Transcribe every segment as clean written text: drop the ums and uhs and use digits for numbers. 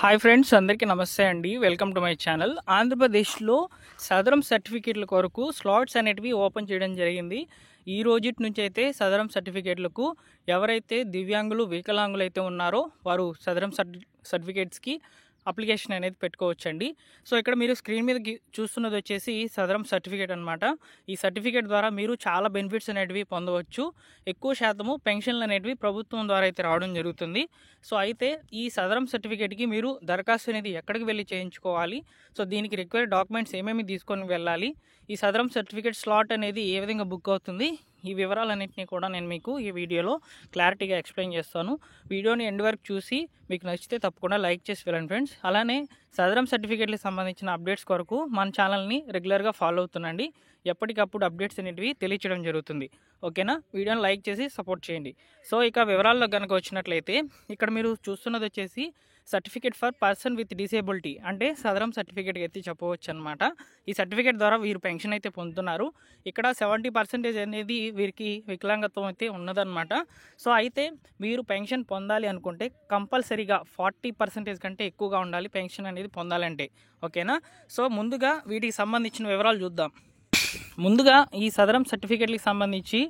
Hi friends, అందరికీ నమస్తే అండి. Welcome to my channel. ఆంధ్రప్రదేశ్లో సదరం సర్టిఫికేట్ల కొరకు స్లాట్స్ అనేటివి ఓపెన్ చేయడం జరిగింది. ఈ రోజుటి నుంచి అయితే సదరం సర్టిఫికేట్లకు ఎవరైతే దివ్యాంగులు, వికలాంగులు అయితే ఉన్నారో వారు సదరం సర్టిఫికేట్స్కి అప్లికేషన్ అనేది పెట్టుకోవచ్చండి. సో ఇక్కడ మీరు స్క్రీన్ మీద చూస్తున్నది వచ్చేసి సదరం సర్టిఫికేట్ అనమాట. ఈ సర్టిఫికేట్ ద్వారా మీరు చాలా బెనిఫిట్స్ అనేటివి పొందవచ్చు. ఎక్కువ శాతము పెన్షన్లు అనేటివి ప్రభుత్వం ద్వారా అయితే రావడం జరుగుతుంది. సో అయితే ఈ సదరం సర్టిఫికేట్కి మీరు దరఖాస్తు అనేది ఎక్కడికి వెళ్ళి చేయించుకోవాలి, సో దీనికి రిక్వైర్డ్ డాక్యుమెంట్స్ ఏమేమి తీసుకొని వెళ్ళాలి, ఈ సదరం సర్టిఫికేట్ స్లాట్ అనేది ఏ విధంగా బుక్ అవుతుంది, ఈ వివరాలన్నింటినీ కూడా నేను మీకు ఈ వీడియోలో క్లారిటీగా ఎక్స్ప్లెయిన్ చేస్తాను. వీడియోని ఎండ్ వరకు చూసి మీకు నచ్చితే తప్పకుండా లైక్ చేసి వెళ్ళండి ఫ్రెండ్స్. అలానే సదరం సర్టిఫికేట్లకు సంబంధించిన అప్డేట్స్ కొరకు మన ఛానల్ని రెగ్యులర్గా ఫాలో అవుతుండండి. ఎప్పటికప్పుడు అప్డేట్స్ అనేటివి తెలియచేయడం జరుగుతుంది. ఓకేనా? వీడియోని లైక్ చేసి సపోర్ట్ చేయండి. సో ఇక వివరాల్లో కనుక వచ్చినట్లయితే ఇక్కడ మీరు చూస్తున్నది వచ్చేసి certificate for person with disability, అంటే సదరం సర్టిఫికేట్ అయితే చెప్పవచ్చు అనమాట. ఈ సర్టిఫికేట్ ద్వారా వీరు పెన్షన్ అయితే పొందుతున్నారు. ఇక్కడ 70% అనేది వీరికి వికలాంగత్వం అయితే ఉన్నదన్నమాట. సో అయితే మీరు పెన్షన్ పొందాలి అనుకుంటే కంపల్సరీగా 40% కంటే ఎక్కువగా ఉండాలి పెన్షన్ అనేది పొందాలంటే. ఓకేనా? సో ముందుగా వీటికి సంబంధించిన వివరాలు చూద్దాం. ముందుగా ఈ సదరం సర్టిఫికేట్లకు సంబంధించి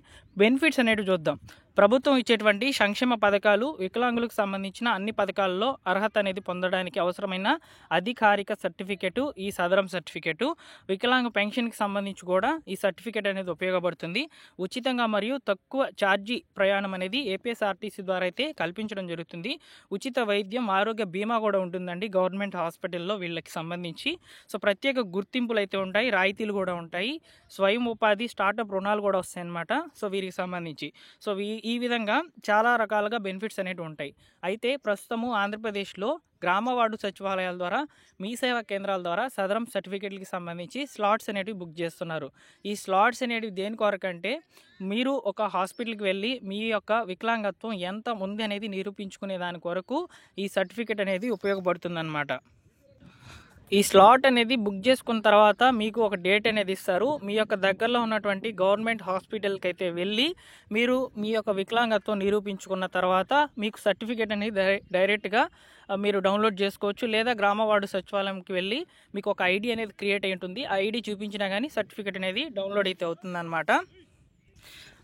బెనిఫిట్స్ అనేవి చూద్దాం. ప్రభుత్వం ఇచ్చేటువంటి సంక్షేమ పథకాలు, వికలాంగులకు సంబంధించిన అన్ని పథకాల్లో అర్హత అనేది పొందడానికి అవసరమైన అధికారిక సర్టిఫికేటు ఈ సదరం సర్టిఫికేటు. వికలాంగ పెన్షన్కి సంబంధించి కూడా ఈ సర్టిఫికేట్ అనేది ఉపయోగపడుతుంది. ఉచితంగా మరియు తక్కువ ఛార్జీ ప్రయాణం అనేది ఏపీఎస్ఆర్టీసీ ద్వారా అయితే కల్పించడం జరుగుతుంది. ఉచిత వైద్యం, ఆరోగ్య బీమా కూడా ఉంటుందండి గవర్నమెంట్ హాస్పిటల్లో వీళ్ళకి సంబంధించి. సో ప్రత్యేక గుర్తింపులు అయితే ఉంటాయి, రాయితీలు కూడా ఉంటాయి, స్వయం ఉపాధి, స్టార్టప్ రుణాలు కూడా వస్తాయి అన్నమాట. సో వీరికి సంబంధించి సో ఈ విధంగా చాలా రకాలుగా బెనిఫిట్స్ అనేవి ఉంటాయి. అయితే ప్రస్తుతము ఆంధ్రప్రదేశ్లో గ్రామ వార్డు సచివాలయాల ద్వారా, మీ సేవా కేంద్రాల ద్వారా సదరం సర్టిఫికేట్లకి సంబంధించి స్లాట్స్ అనేటివి బుక్ చేస్తున్నారు. ఈ స్లాట్స్ అనేటివి దేని కొరకంటే మీరు ఒక హాస్పిటల్కి వెళ్ళి మీ యొక్క వికలాంగత్వం ఎంత ఉంది అనేది నిరూపించుకునే దాని కొరకు ఈ సర్టిఫికేట్ అనేది ఉపయోగపడుతుందన్నమాట. ఈ స్లాట్ అనేది బుక్ చేసుకున్న తర్వాత మీకు ఒక డేట్ అనేది ఇస్తారు. మీ యొక్క దగ్గరలో ఉన్నటువంటి గవర్నమెంట్ హాస్పిటల్కి అయితే వెళ్ళి మీరు మీ యొక్క వికలాంగత్వం నిరూపించుకున్న తర్వాత మీకు సర్టిఫికేట్ అనేది డైరెక్ట్గా మీరు డౌన్లోడ్ చేసుకోవచ్చు. లేదా గ్రామ వార్డు సచివాలయంకి వెళ్ళి మీకు ఒక ఐడి అనేది క్రియేట్ అయి ఉంటుంది. ఆ ఐడి చూపించినా కానీ సర్టిఫికేట్ అనేది డౌన్లోడ్ అయితే అవుతుందన్నమాట.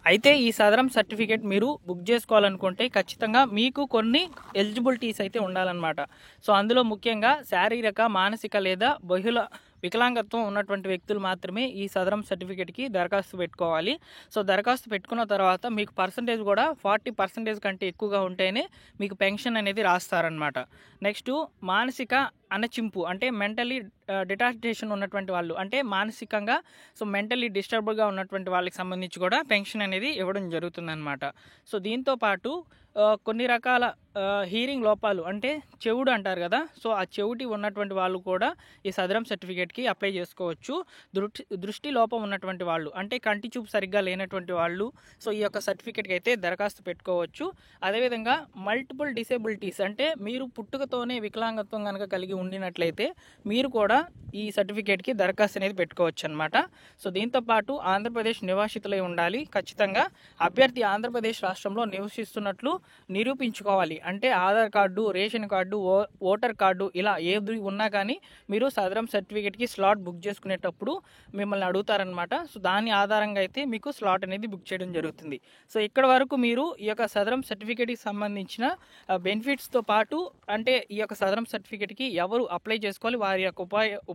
అయితే ఈ సదరం సర్టిఫికేట్ మీరు బుక్ చేసుకోవాలనుకుంటే ఖచ్చితంగా మీకు కొన్ని ఎలిజిబిలిటీస్ అయితే ఉండాలన్నమాట. సో అందులో ముఖ్యంగా శారీరక, మానసిక లేదా బహుళ వికలాంగత్వం ఉన్నటువంటి వ్యక్తులు మాత్రమే ఈ సదరం సర్టిఫికేట్కి దరఖాస్తు పెట్టుకోవాలి. సో దరఖాస్తు పెట్టుకున్న తర్వాత మీకు పర్సంటేజ్ కూడా 40% కంటే ఎక్కువగా ఉంటేనే మీకు పెన్షన్ అనేది రాస్తారనమాట. నెక్స్ట్ మానసిక అణచింపు, అంటే మెంటలీ డిటాచ్టేషన్ ఉన్నటువంటి వాళ్ళు, అంటే మానసికంగా సో మెంటలీ డిస్టర్బ్డ్గా ఉన్నటువంటి వాళ్ళకి సంబంధించి కూడా పెన్షన్ అనేది ఇవ్వడం జరుగుతుందన్నమాట. సో దీంతోపాటు కొన్ని రకాల హీరింగ్ లోపాలు, అంటే చెవుడు అంటారు కదా, సో ఆ చెవిటి ఉన్నటువంటి వాళ్ళు కూడా ఈ సదరం సర్టిఫికేట్కి అప్లై చేసుకోవచ్చు. దృష్టి లోపం ఉన్నటువంటి వాళ్ళు, అంటే కంటి చూపు సరిగ్గా లేనటువంటి వాళ్ళు సో ఈ యొక్క సర్టిఫికేట్కి అయితే దరఖాస్తు పెట్టుకోవచ్చు. అదేవిధంగా మల్టిపుల్ డిసేబిలిటీస్, అంటే మీరు పుట్టుకతోనే వికలాంగత్వం కనుక కలిగి ఉండినట్లయితే మీరు కూడా ఈ సర్టిఫికేట్కి దరఖాస్తు అనేది పెట్టుకోవచ్చు అనమాట. సో దీంతోపాటు ఆంధ్రప్రదేశ్ నివాసితులై ఉండాలి. ఖచ్చితంగా అభ్యర్థి ఆంధ్రప్రదేశ్ రాష్ట్రంలో నివసిస్తున్నట్లు నిరూపించుకోవాలి. అంటే Aadhaar card, ration card, voter card ఇలా ఏది ఉన్నా కానీ మీరు సదరం సర్టిఫికేట్కి స్లాట్ బుక్ చేసుకునేటప్పుడు మిమ్మల్ని అడుగుతారనమాట. సో దాని ఆధారంగా అయితే మీకు స్లాట్ అనేది బుక్ చేయడం జరుగుతుంది. సో ఇక్కడ వరకు మీరు ఈ యొక్క సదరం సర్టిఫికేట్కి సంబంధించిన బెనిఫిట్స్తో పాటు, అంటే ఈ యొక్క సదరం సర్టిఫికేట్కి ఎవరు అప్లై చేసుకోవాలి, వారి యొక్క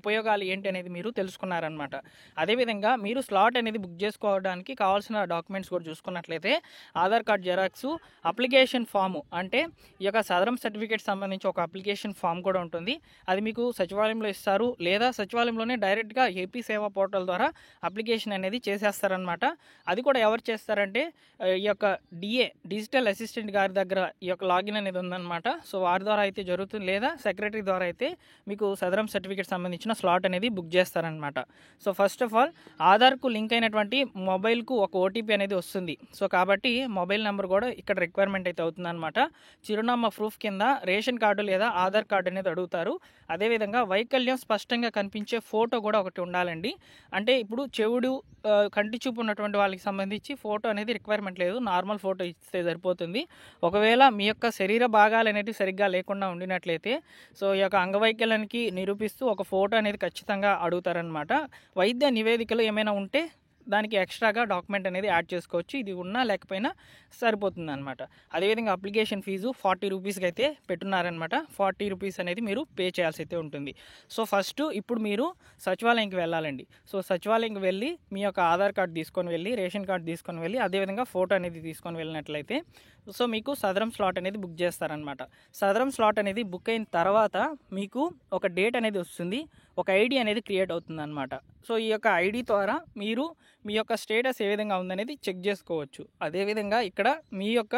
ఉపయోగాలు ఏంటి అనేది మీరు తెలుసుకున్నారనమాట. అదేవిధంగా మీరు స్లాట్ అనేది బుక్ చేసుకోవడానికి కావాల్సిన డాక్యుమెంట్స్ కూడా చూసుకున్నట్లయితే Aadhaar card xerox, application form, అంటే ఈ యొక్క సదరం సర్టిఫికేట్ సంబంధించి ఒక అప్లికేషన్ ఫామ్ కూడా ఉంటుంది. అది మీకు సచివాలయంలో ఇస్తారు, లేదా సచివాలయంలోనే డైరెక్ట్గా ఏపీ సేవా పోర్టల్ ద్వారా అప్లికేషన్ అనేది చేసేస్తారనమాట. అది కూడా ఎవరు చేస్తారంటే ఈ యొక్క డిజిటల్ అసిస్టెంట్ గారి దగ్గర ఈ యొక్క లాగిన్ అనేది ఉందన్నమాట. సో వారి ద్వారా అయితే జరుగుతుంది, లేదా సెక్రటరీ ద్వారా అయితే మీకు సదరం సర్టిఫికేట్ సంబంధించిన స్లాట్ అనేది బుక్ చేస్తారనమాట. సో ఫస్ట్ ఆఫ్ ఆల్ ఆధార్కు లింక్ అయినటువంటి మొబైల్కు ఒక ఓటీపీ అనేది వస్తుంది. సో కాబట్టి మొబైల్ నెంబర్ కూడా ఇక్కడ రిక్వైర్మెంట్ రిక్వైర్మెంట్ అయితే అవుతుందన్నమాట. చిరునామా ప్రూఫ్ కింద రేషన్ కార్డు లేదా ఆధార్ కార్డు అనేది అడుగుతారు. అదేవిధంగా వైకల్యం స్పష్టంగా కనిపించే ఫోటో కూడా ఒకటి ఉండాలండి. అంటే ఇప్పుడు చెవుడు కంటి చూపు ఉన్నటువంటి వాళ్ళకి సంబంధించి ఫోటో అనేది రిక్వైర్మెంట్ లేదు, నార్మల్ ఫోటో ఇస్తే సరిపోతుంది. ఒకవేళ మీ యొక్క శరీర భాగాలు అనేవి సరిగ్గా లేకుండా ఉండినట్లయితే సో ఈ యొక్క అంగవైకల్యానికి నిరూపిస్తూ ఒక ఫోటో అనేది ఖచ్చితంగా అడుగుతారనమాట. వైద్య నివేదికలు ఏమైనా ఉంటే దానికి ఎక్స్ట్రాగా డాక్యుమెంట్ అనేది యాడ్ చేసుకోవచ్చు. ఇది ఉన్నా లేకపోయినా సరిపోతుంది అనమాట. అదేవిధంగా అప్లికేషన్ ఫీజు 40 రూపీస్కి అయితే పెట్టున్నారనమాట. 40 రూపీస్ అనేది మీరు పే చేయాల్సి అయితే ఉంటుంది. సో ఫస్ట్ ఇప్పుడు మీరు సచివాలయంకి వెళ్ళాలండి. సో సచివాలయంకి వెళ్ళి మీ యొక్క ఆధార్ కార్డు తీసుకొని వెళ్ళి, రేషన్ కార్డు తీసుకొని వెళ్ళి, అదేవిధంగా ఫోటో అనేది తీసుకొని వెళ్ళినట్లయితే సో మీకు సదరం స్లాట్ అనేది బుక్ చేస్తారనమాట. సదరం స్లాట్ అనేది బుక్ అయిన తర్వాత మీకు ఒక డేట్ అనేది వస్తుంది, ఒక ఐడి అనేది క్రియేట్ అవుతుంది అనమాట. సో ఈ యొక్క ఐడి ద్వారా మీరు మీ యొక్క స్టేటస్ ఏ విధంగా ఉందనేది చెక్ చేసుకోవచ్చు. అదేవిధంగా ఇక్కడ మీ యొక్క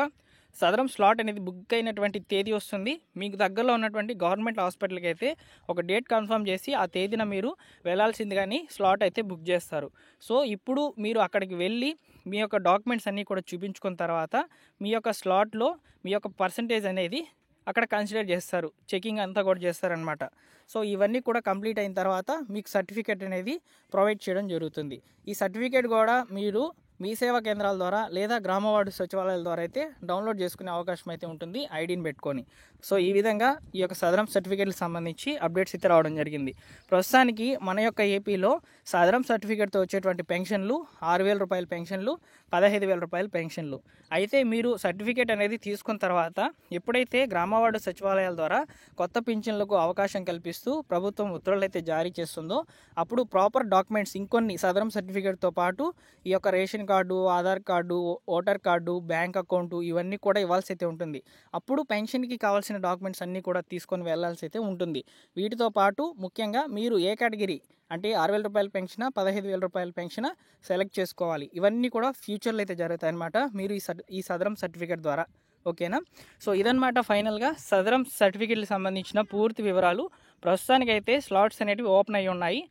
సదరం స్లాట్ అనేది బుక్ అయినటువంటి తేదీ వస్తుంది. మీకు దగ్గరలో ఉన్నటువంటి గవర్నమెంట్ హాస్పిటల్కి అయితే ఒక డేట్ కన్ఫర్మ్ చేసి ఆ తేదీన మీరు వెళ్ళాల్సింది కానీ స్లాట్ అయితే బుక్ చేస్తారు. సో ఇప్పుడు మీరు అక్కడికి వెళ్ళి మీ యొక్క డాక్యుమెంట్స్ అన్నీ కూడా చూపించుకున్న తర్వాత మీ యొక్క స్లాట్లో మీ యొక్క పర్సంటేజ్ అనేది అక్కడ కన్సిడర్ చేస్తారు, చెకింగ్ అంతా కూడా చేస్తారనమాట. సో ఇవన్నీ కూడా కంప్లీట్ అయిన తర్వాత మీకు సర్టిఫికేట్ అనేది ప్రొవైడ్ చేయడం జరుగుతుంది. ఈ సర్టిఫికేట్ కూడా మీరు మీ సేవా కేంద్రాల ద్వారా లేదా గ్రామ వార్డు సచివాలయాల ద్వారా అయితే డౌన్లోడ్ చేసుకునే అవకాశం అయితే ఉంటుంది ఐడిని పెట్టుకొని. సో ఈ విధంగా ఈ యొక్క సదరం సర్టిఫికేట్కి సంబంధించి అప్డేట్స్ అయితే రావడం జరిగింది. ప్రస్తుతానికి మన యొక్క ఏపీలో సదరం సర్టిఫికేట్తో వచ్చేటువంటి పెన్షన్లు 6,000 రూపాయల పెన్షన్లు, 15,000 రూపాయల పెన్షన్లు. అయితే మీరు సర్టిఫికేట్ అనేది తీసుకున్న తర్వాత ఎప్పుడైతే గ్రామ వార్డు సచివాలయాల ద్వారా కొత్త పింఛన్లకు అవకాశం కల్పిస్తూ ప్రభుత్వం ఉత్తర్వులు అయితే జారీ చేస్తుందో అప్పుడు ప్రాపర్ డాక్యుమెంట్స్ ఇంకొన్ని సదరం సర్టిఫికేట్తో పాటు ఈ యొక్క ration card, Aadhaar card, voter card, bank account ఇవన్నీ కూడా ఇవ్వాల్సి అయితే ఉంటుంది. అప్పుడు పెన్షన్కి కావాల్సిన డాక్యుమెంట్స్ అన్నీ కూడా తీసుకొని వెళ్ళాల్సి అయితే ఉంటుంది. వీటితో పాటు ముఖ్యంగా మీరు ఏ కేటగిరీ అంటే 6,000 రూపాయల పెన్షన్, 15,000 రూపాయల పెన్షన్ సెలెక్ట్ చేసుకోవాలి. ఇవన్నీ కూడా ఫ్యూచర్లో అయితే జరుగుతాయి అన్నమాట మీరు ఈ సదరం సర్టిఫికేట్ ద్వారా. ఓకేనా? సో ఇదన్నమాట ఫైనల్గా సదరం సర్టిఫికేట్కి సంబంధించిన పూర్తి వివరాలు. ప్రస్తుతానికైతే స్లాట్స్ అనేటివి ఓపెన్ అయ్యి ఉన్నాయి.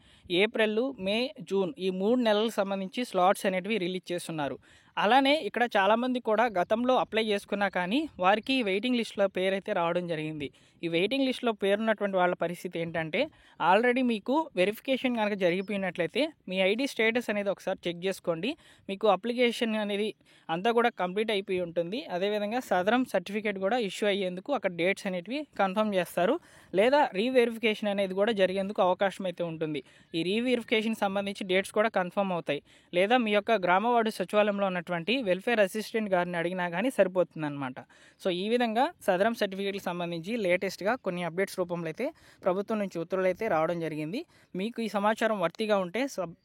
ఏప్రిల్, మే, జూన్ ఈ 3 నెలలకు సంబంధించి స్లాట్స్ అనేటివి రిలీజ్ చేస్తున్నారు. అలానే ఇక్కడ చాలామంది కూడా గతంలో అప్లై చేసుకున్నా కానీ వారికి వెయిటింగ్ లిస్ట్లో పేరు అయితే రావడం జరిగింది. ఈ వెయిటింగ్ లిస్ట్లో పేరున్నటువంటి వాళ్ళ పరిస్థితి ఏంటంటే ఆల్రెడీ మీకు వెరిఫికేషన్ కనుక జరిగిపోయినట్లయితే మీ ఐడి స్టేటస్ అనేది ఒకసారి చెక్ చేసుకోండి. మీకు అప్లికేషన్ అనేది అంతా కూడా కంప్లీట్ అయిపోయి ఉంటుంది. అదేవిధంగా సదరం సర్టిఫికేట్ కూడా ఇష్యూ అయ్యేందుకు అక్కడ డేట్స్ అనేటివి కన్ఫర్మ్ చేస్తారు, లేదా రీవెరిఫికేషన్ అనేది కూడా జరిగేందుకు అవకాశం అయితే ఉంటుంది. ఈ రీవెరిఫికేషన్ సంబంధించి డేట్స్ కూడా కన్ఫర్మ్ అవుతాయి. లేదా మీ యొక్క గ్రామ వార్డు సచివాలయంలో ఉన్నటువంటి వెల్ఫేర్ అసిస్టెంట్ గారిని అడిగినా కానీ సరిపోతుంది అనమాట. సో ఈ విధంగా సదరం సర్టిఫికేట్కి సంబంధించి లేటెస్ట్గా కొన్ని అప్డేట్స్ రూపంలో అయితే ప్రభుత్వం నుంచి ఉత్తర్వులు అయితే రావడం జరిగింది. మీకు ఈ సమాచారం వర్తిగా ఉంటే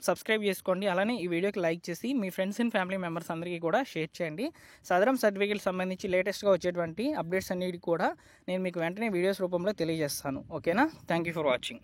సబ్స్క్రైబ్ చేసుకోండి. అలానే ఈ వీడియోకి లైక్ చేసి మీ ఫ్రెండ్స్ అండ్ ఫ్యామిలీ మెంబర్స్ అందరికీ కూడా షేర్ చేయండి. సదరం సర్టిఫికేట్కి సంబంధించి లేటెస్ట్గా వచ్చేటువంటి అప్డేట్స్ అన్నిటి కూడా నేను మీకు వెంటనే వీడియోస్ రూపంలో తెలియజేస్తాను. ఓకేనా? Thank you for watching.